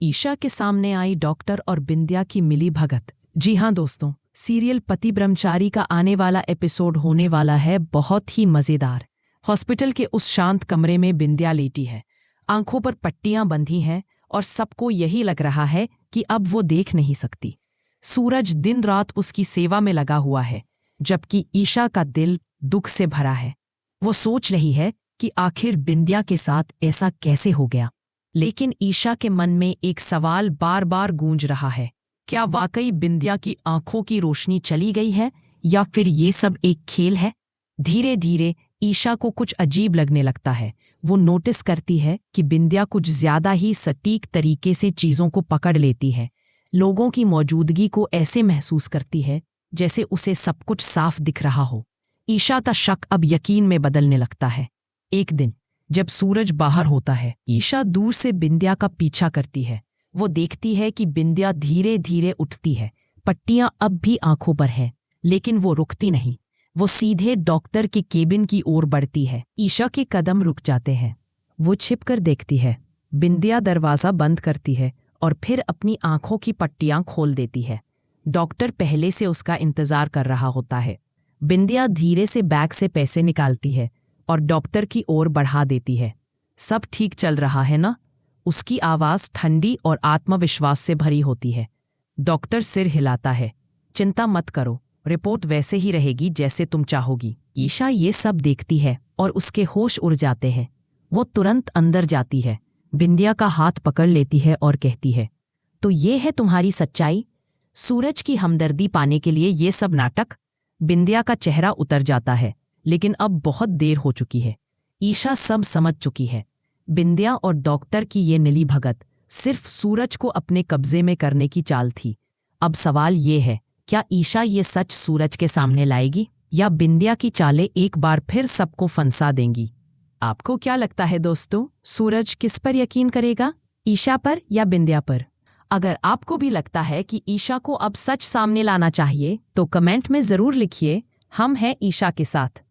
ईशा के सामने आई डॉक्टर और बिंदिया की मिली भगत। जी हाँ दोस्तों, सीरियल पति ब्रह्मचारी का आने वाला एपिसोड होने वाला है बहुत ही मजेदार। हॉस्पिटल के उस शांत कमरे में बिंदिया लेटी है, आंखों पर पट्टियां बंधी हैं और सबको यही लग रहा है कि अब वो देख नहीं सकती। सूरज दिन रात उसकी सेवा में लगा हुआ है, जबकि ईशा का दिल दुख से भरा है। वो सोच रही है कि आखिर बिंदिया के साथ ऐसा कैसे हो गया। लेकिन ईशा के मन में एक सवाल बार बार गूंज रहा है, क्या वाकई बिंदिया की आंखों की रोशनी चली गई है या फिर ये सब एक खेल है। धीरे धीरे ईशा को कुछ अजीब लगने लगता है। वो नोटिस करती है कि बिंदिया कुछ ज्यादा ही सटीक तरीके से चीजों को पकड़ लेती है, लोगों की मौजूदगी को ऐसे महसूस करती है जैसे उसे सब कुछ साफ दिख रहा हो। ईशा का शक अब यकीन में बदलने लगता है। एक दिन जब सूरज बाहर होता है, ईशा दूर से बिंदिया का पीछा करती है। वो देखती है कि बिंदिया धीरे धीरे उठती है, पट्टियां अब भी आंखों पर है, लेकिन वो रुकती नहीं। वो सीधे डॉक्टर के केबिन की ओर बढ़ती है। ईशा के कदम रुक जाते हैं। वो छिपकर देखती है। बिंदिया दरवाजा बंद करती है और फिर अपनी आंखों की पट्टियां खोल देती है। डॉक्टर पहले से उसका इंतजार कर रहा होता है। बिंदिया धीरे से बैग से पैसे निकालती है और डॉक्टर की ओर बढ़ा देती है। सब ठीक चल रहा है ना? उसकी आवाज ठंडी और आत्मविश्वास से भरी होती है। डॉक्टर सिर हिलाता है। चिंता मत करो, रिपोर्ट वैसे ही रहेगी जैसे तुम चाहोगी। ईशा ये सब देखती है और उसके होश उड़ जाते हैं। वो तुरंत अंदर जाती है, बिंदिया का हाथ पकड़ लेती है और कहती है, तो ये है तुम्हारी सच्चाई? सूरज की हमदर्दी पाने के लिए ये सब नाटक? बिंदिया का चेहरा उतर जाता है, लेकिन अब बहुत देर हो चुकी है। ईशा सब समझ चुकी है। बिंदिया और डॉक्टर की ये नीली भगत सिर्फ सूरज को अपने कब्जे में करने की चाल थी। अब सवाल ये है, क्या ईशा ये सच सूरज के सामने लाएगी या बिंदिया की चालें एक बार फिर सबको फंसा देंगी? आपको क्या लगता है दोस्तों, सूरज किस पर यकीन करेगा, ईशा पर या बिंदिया पर? अगर आपको भी लगता है कि ईशा को अब सच सामने लाना चाहिए तो कमेंट में जरूर लिखिए। हम हैं ईशा के साथ।